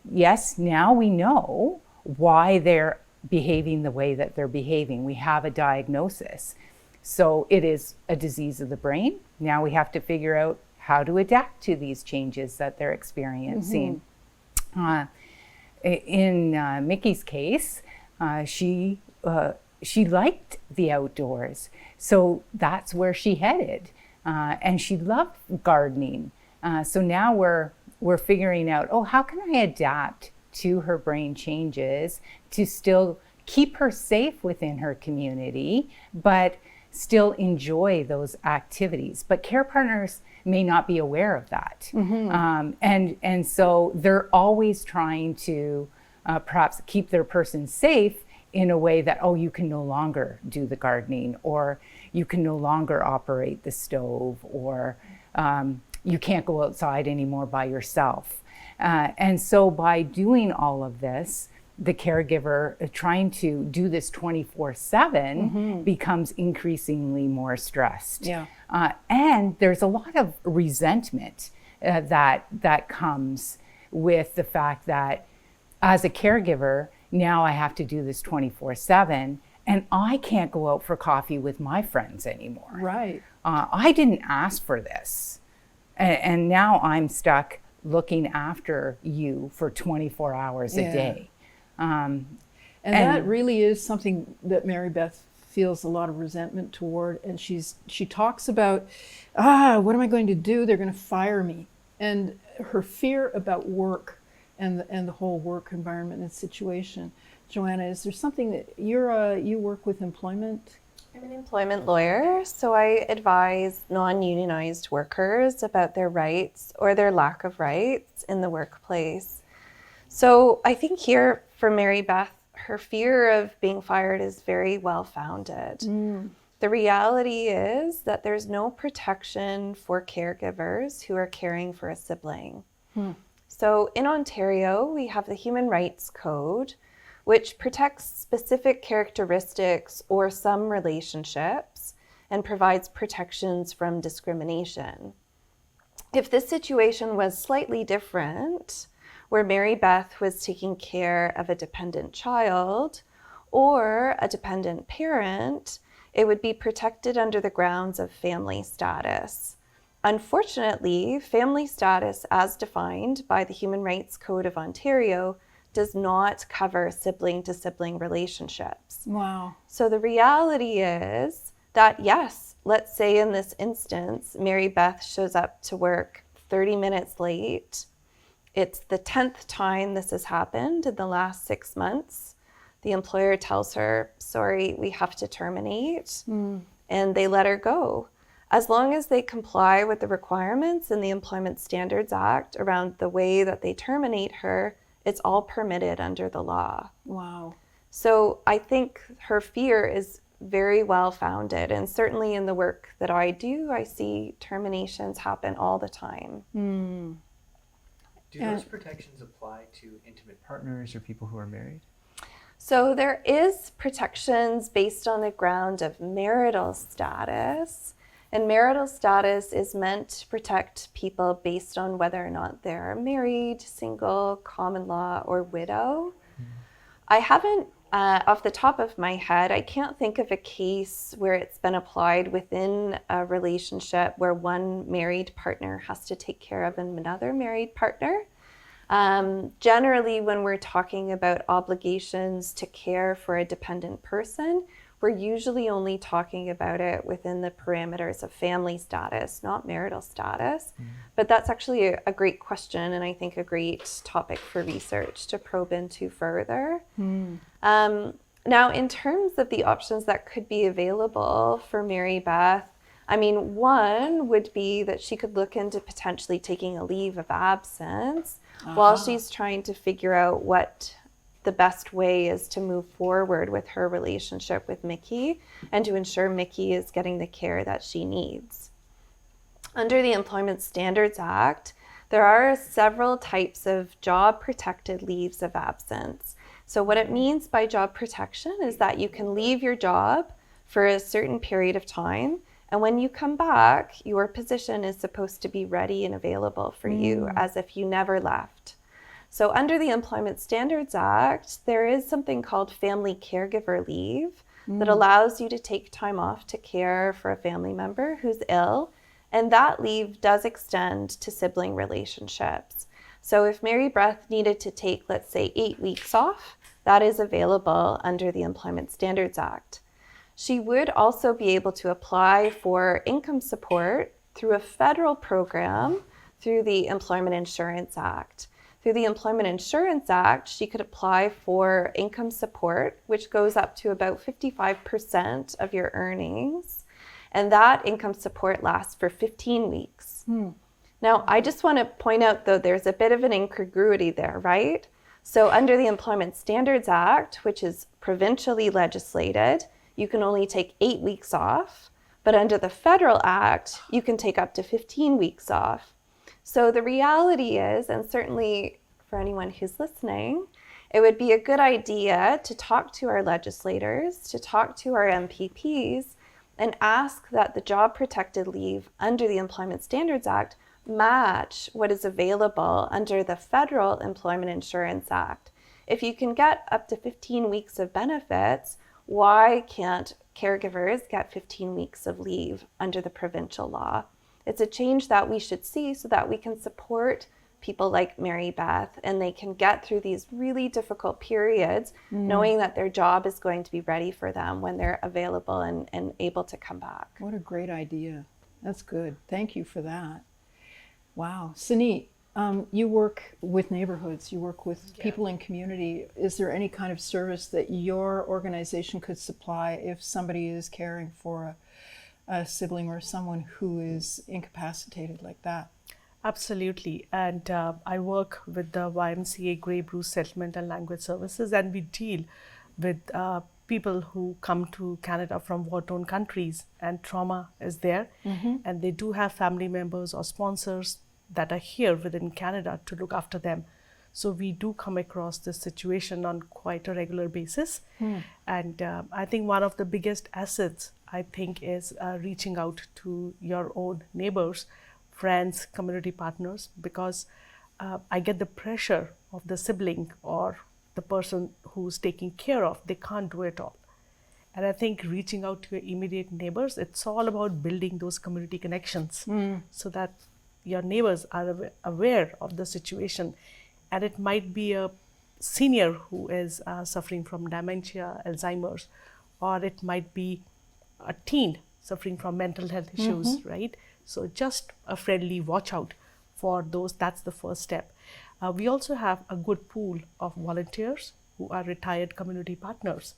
yes, now we know why they're behaving the way that they're behaving. We have a diagnosis. So it is a disease of the brain. Now we have to figure out how to adapt to these changes that they're experiencing. Mm-hmm. In Mickey's case, she liked the outdoors. So that's where she headed. And she loved gardening. So now we're figuring out, oh, how can I adapt to her brain changes to still keep her safe within her community, but still enjoy those activities. But care partners may not be aware of that. Mm-hmm. And so they're always trying to perhaps keep their person safe in a way that, oh, you can no longer do the gardening, or you can no longer operate the stove, or you can't go outside anymore by yourself. And so by doing all of this, the caregiver trying to do this 24/7 becomes increasingly more stressed. Yeah. And there's a lot of resentment that comes with the fact that as a caregiver, now I have to do this 24/7, and I can't go out for coffee with my friends anymore. Right. I didn't ask for this. And now I'm stuck looking after you for 24 hours a day. And that really is something that Mary Beth feels a lot of resentment toward. And she talks about, what am I going to do? They're going to fire me. And her fear about work and the whole work environment and situation. Joanna, is there something that you work with employment? I'm an employment lawyer, so I advise non-unionized workers about their rights or their lack of rights in the workplace. So I think here for Mary Beth, her fear of being fired is very well founded. The reality is that there's no protection for caregivers who are caring for a sibling. So in Ontario, we have the Human Rights Code, which protects specific characteristics or some relationships and provides protections from discrimination. If this situation was slightly different, where Mary Beth was taking care of a dependent child or a dependent parent, it would be protected under the grounds of family status. Unfortunately, family status as defined by the Human Rights Code of Ontario does not cover sibling-to-sibling relationships. Wow. So the reality is that, yes, let's say in this instance, Mary Beth shows up to work 30 minutes late. It's the 10th time this has happened in the last 6 months. The employer tells her, sorry, we have to terminate, and they let her go. As long as they comply with the requirements in the Employment Standards Act around the way that they terminate her, it's all permitted under the law. Wow. So I think her fear is very well founded. And certainly in the work that I do, I see terminations happen all the time. Do those protections apply to intimate partners or people who are married? So there is protections based on the ground of marital status. And marital status is meant to protect people based on whether or not they're married, single, common law, or widow. I haven't, off the top of my head, I can't think of a case where it's been applied within a relationship where one married partner has to take care of another married partner. Generally, when we're talking about obligations to care for a dependent person, we're usually only talking about it within the parameters of family status, not marital status. But that's actually a great question, and I think a great topic for research to probe into further. Now, in terms of the options that could be available for Mary Beth, I mean, one would be that she could look into potentially taking a leave of absence while she's trying to figure out what the best way is to move forward with her relationship with Mickey and to ensure Mickey is getting the care that she needs. Under the Employment Standards Act, there are several types of job-protected leaves of absence. So what it means by job protection is that you can leave your job for a certain period of time, and when you come back, your position is supposed to be ready and available for you as if you never left. So under the Employment Standards Act, there is something called family caregiver leave that allows you to take time off to care for a family member who's ill, and that leave does extend to sibling relationships. So if Mary Beth needed to take, let's say, 8 weeks off, that is available under the Employment Standards Act. She would also be able to apply for income support through a federal program through the Employment Insurance Act. Through the Employment Insurance Act, she could apply for income support, which goes up to about 55% of your earnings. And that income support lasts for 15 weeks. Now, I just want to point out, though, there's a bit of an incongruity there, right? So under the Employment Standards Act, which is provincially legislated, you can only take 8 weeks off. But under the federal act, you can take up to 15 weeks off. So the reality is, and certainly for anyone who's listening, it would be a good idea to talk to our legislators, to talk to our MPPs, and ask that the job protected leave under the Employment Standards Act match what is available under the Federal Employment Insurance Act. If you can get up to 15 weeks of benefits, why can't caregivers get 15 weeks of leave under the provincial law? It's a change that we should see so that we can support people like Mary Beth and they can get through these really difficult periods knowing that their job is going to be ready for them when they're available and able to come back. What a great idea. That's good. Thank you for that. Wow. Sunit, you work with neighborhoods, you work with people in community. Is there any kind of service that your organization could supply if somebody is caring for a sibling or someone who is incapacitated like that? Absolutely. And I work with the YMCA Grey Bruce Settlement and Language Services, and we deal with people who come to Canada from war-torn countries and trauma is there. And they do have family members or sponsors that are here within Canada to look after them. So we do come across this situation on quite a regular basis. And I think one of the biggest assets, I think, is reaching out to your own neighbors, friends, community partners, because I get the pressure of the sibling or the person who's taking care of, they can't do it all. And I think reaching out to your immediate neighbors, it's all about building those community connections so that your neighbors are aware of the situation. And it might be a senior who is suffering from dementia, Alzheimer's, or it might be a teen suffering from mental health issues, right? So just a friendly watch out for those, that's the first step. We also have a good pool of volunteers who are retired community partners.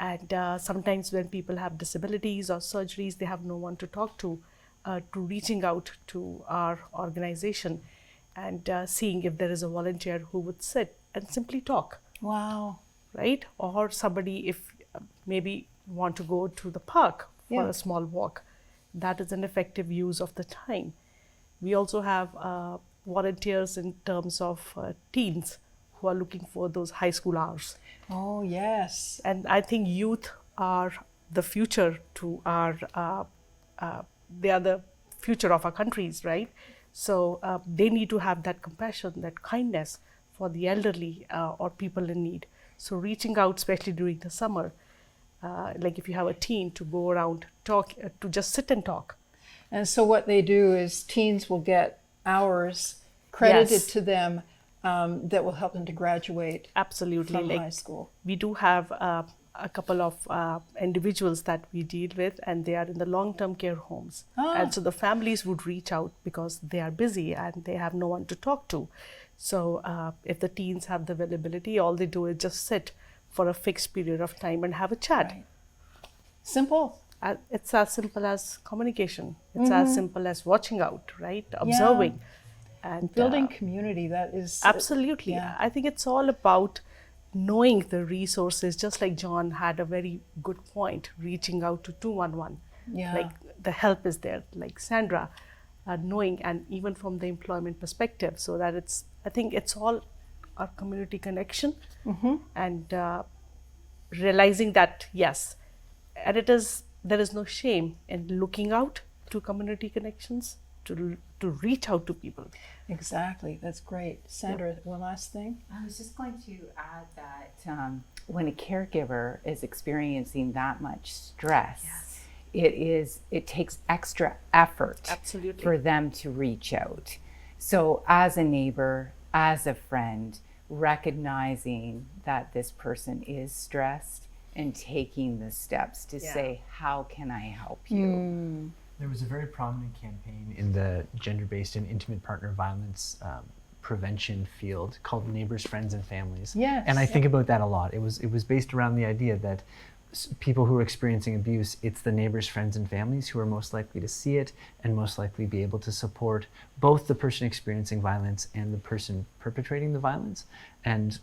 And sometimes when people have disabilities or surgeries, they have no one to talk to reaching out to our organization and seeing if there is a volunteer who would sit and simply talk. Wow. Right? Or somebody, if maybe want to go to the park for a small walk, that is an effective use of the time. We also have volunteers in terms of teens who are looking for those high school hours. Oh, yes. And I think youth are the future to our, they are the future of our countries, right? So they need to have that compassion, that kindness for the elderly or people in need. So reaching out, especially during the summer, like if you have a teen, to go around, talk, to just sit and talk. And so what they do is teens will get hours credited Yes. to them that will help them to graduate Absolutely. from Like high school. we do have a couple of individuals that we deal with, and they are in the long-term care homes. And so the families would reach out because they are busy and they have no one to talk to. So if the teens have the availability, all they do is just sit for a fixed period of time and have a chat. Right. Simple. It's as simple as communication. It's as simple as watching out, right? Observing. And Building community, that is... absolutely. yeah. I think it's all about knowing the resources, just like John had a very good point, reaching out to 211. Yeah. Like the help is there, like Sandra, knowing, and even from the employment perspective, so that I think it's all our community connection and realizing that, yes, and there is no shame in looking out to community connections, to reach out to people. Exactly. That's great. Sandra, one last thing? I was just going to add that when a caregiver is experiencing that much stress, it takes extra effort Absolutely. for them to reach out. So as a neighbor, as a friend, recognizing that this person is stressed and taking the steps to say, how can I help you? There was a very prominent campaign in the gender-based and intimate partner violence prevention field called Neighbors, Friends, and Families. Yes. And I think about that a lot. It was based around the idea that people who are experiencing abuse, it's the neighbors, friends, and families who are most likely to see it and most likely be able to support both the person experiencing violence and the person perpetrating the violence. And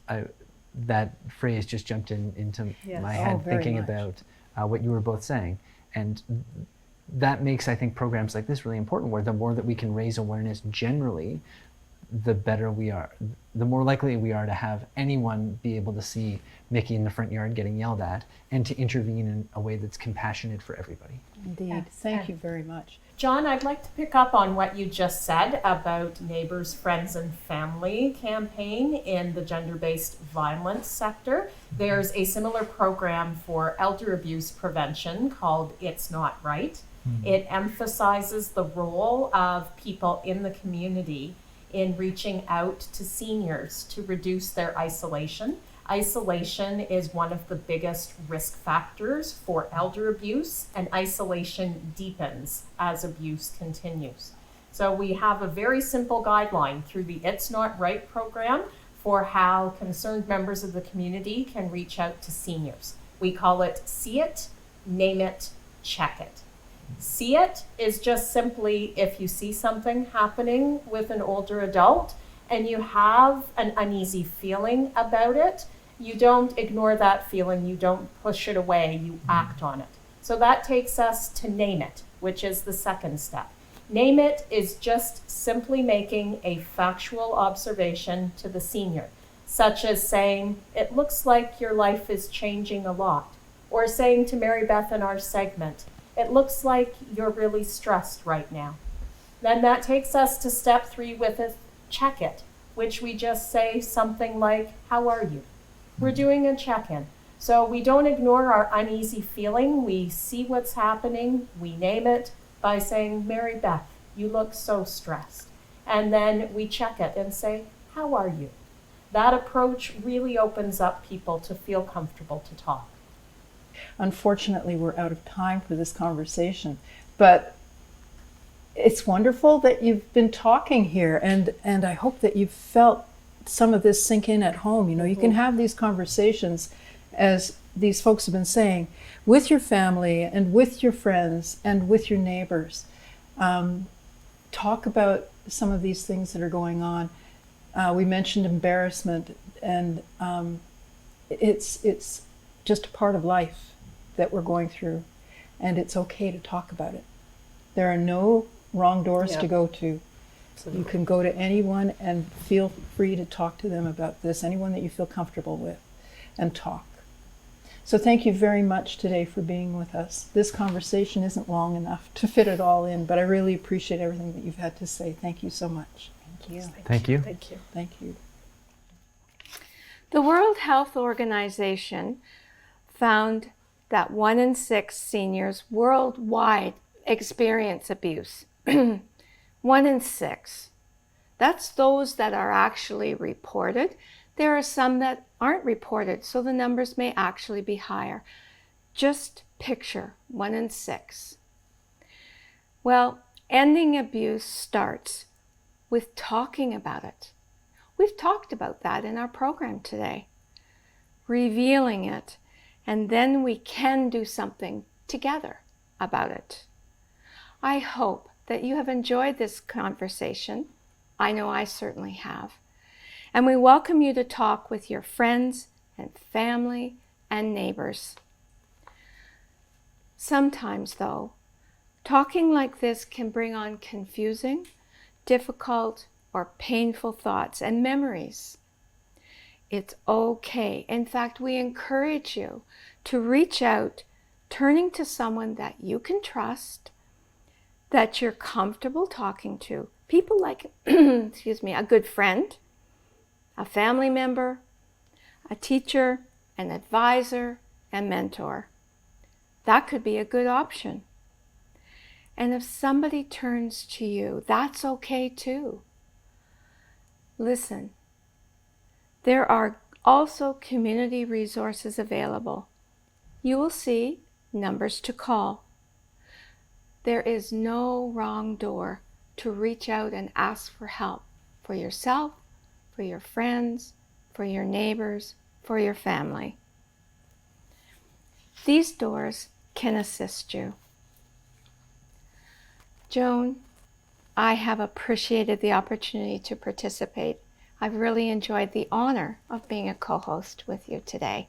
that phrase just jumped into my head very thinking much. about what you were both saying. And that makes, I think, programs like this really important, where the more that we can raise awareness generally, the better we are, the more likely we are to have anyone be able to see Mickey in the front yard getting yelled at and to intervene in a way that's compassionate for everybody. Indeed. Thank you very much. John, I'd like to pick up on what you just said about Neighbors, Friends, and Family campaign in the gender-based violence sector. There's a similar program for elder abuse prevention called It's Not Right. It emphasizes the role of people in the community in reaching out to seniors to reduce their isolation. Isolation is one of the biggest risk factors for elder abuse, and isolation deepens as abuse continues. So we have a very simple guideline through the It's Not Right program for how concerned members of the community can reach out to seniors. We call it See It, Name It, Check It. See it is just simply if you see something happening with an older adult and you have an uneasy feeling about it, you don't ignore that feeling, you don't push it away, you act on it. So that takes us to name it, which is the second step. Name it is just simply making a factual observation to the senior, such as saying, it looks like your life is changing a lot, or saying to Mary Beth in our segment, it looks like you're really stressed right now. Then that takes us to step 3 with a check it, which we just say something like, how are you? We're doing a check-in. So we don't ignore our uneasy feeling. We see what's happening. We name it by saying, Mary Beth, you look so stressed. And then we check it and say, how are you? That approach really opens up people to feel comfortable to talk. Unfortunately, we're out of time for this conversation, but it's wonderful that you've been talking here, and I hope that you've felt some of this sink in at home. You know, you can have these conversations, as these folks have been saying, with your family and with your friends and with your neighbors. Talk about some of these things that are going on. We mentioned embarrassment, and it's just a part of life that we're going through, and it's okay to talk about it. There are no wrong doors to go to. You can go to anyone and feel free to talk to them about this, anyone that you feel comfortable with, and talk. So thank you very much today for being with us. This conversation isn't long enough to fit it all in, but I really appreciate everything that you've had to say. Thank you so much. Thank you. Thank you. Thank you. Thank you. The World Health Organization found that 1 in 6 seniors worldwide experience abuse. 1 in 6. That's those that are actually reported. There are some that aren't reported, so the numbers may actually be higher. Just picture 1 in 6. Well, ending abuse starts with talking about it. We've talked about that in our program today. Revealing it, and then we can do something together about it. I hope that you have enjoyed this conversation. I know I certainly have. And we welcome you to talk with your friends and family and neighbors. Sometimes, though, talking like this can bring on confusing, difficult, or painful thoughts and memories. It's okay. In fact, we encourage you to reach out, turning to someone that you can trust, that you're comfortable talking to. People like, a good friend, a family member, a teacher, an advisor, and mentor. That could be a good option. And if somebody turns to you, that's okay too. Listen, there are also community resources available. You will see numbers to call. There is no wrong door to reach out and ask for help for yourself, for your friends, for your neighbors, for your family. These doors can assist you. Joan, I have appreciated the opportunity to participate. I've really enjoyed the honor of being a co-host with you today.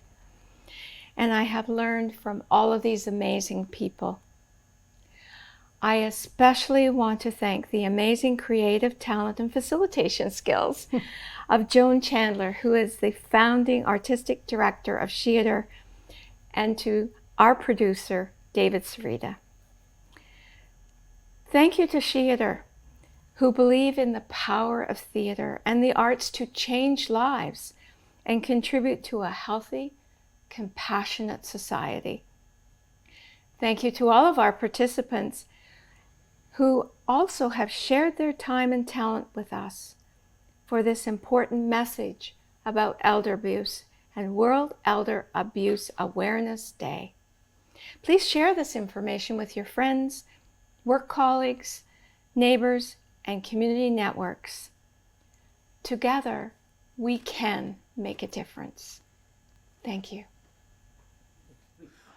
And I have learned from all of these amazing people. I especially want to thank the amazing creative talent and facilitation skills of Joan Chandler, who is the founding artistic director of Sheatre, and to our producer, David Sarita. Thank you to Sheatre, who believe in the power of theater and the arts to change lives and contribute to a healthy, compassionate society. Thank you to all of our participants who also have shared their time and talent with us for this important message about elder abuse and World Elder Abuse Awareness Day. Please share this information with your friends, work colleagues, neighbors, and community networks. Together, we can make a difference. Thank you.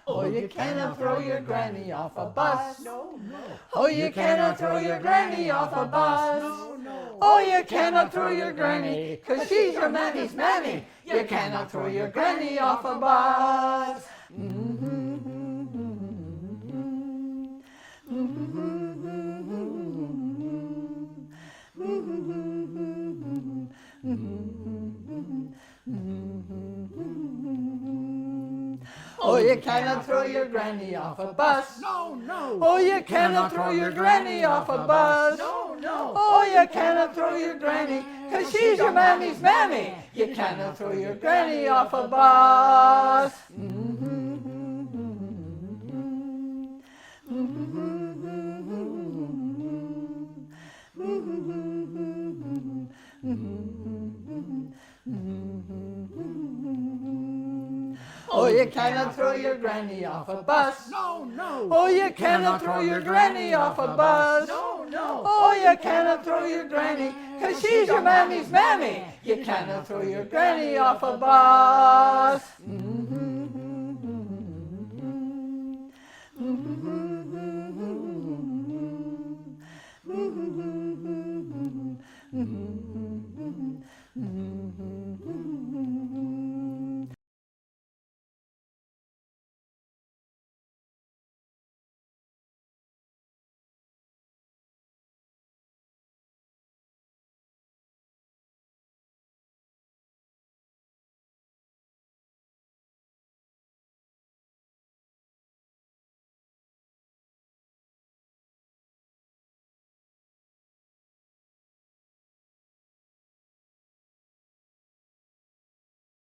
Oh, you cannot throw your granny off a bus. No, no. Oh, you cannot throw your granny off a bus. No, no. Oh, you cannot throw your granny, 'cause she's your mammy's mammy. You cannot throw your granny off a bus. Oh, you cannot throw your granny off a bus. No, no. Oh, you cannot throw your granny off a bus. No, no. Oh, you cannot throw your granny, 'cause she's your mammy's mammy. You cannot throw your granny off a bus. Oh, you cannot throw your granny off a bus. No, no. Oh, you cannot throw your granny off a bus. No, no. Oh, you cannot throw your granny, 'cause she's your mammy's mammy. You cannot throw your granny off a bus.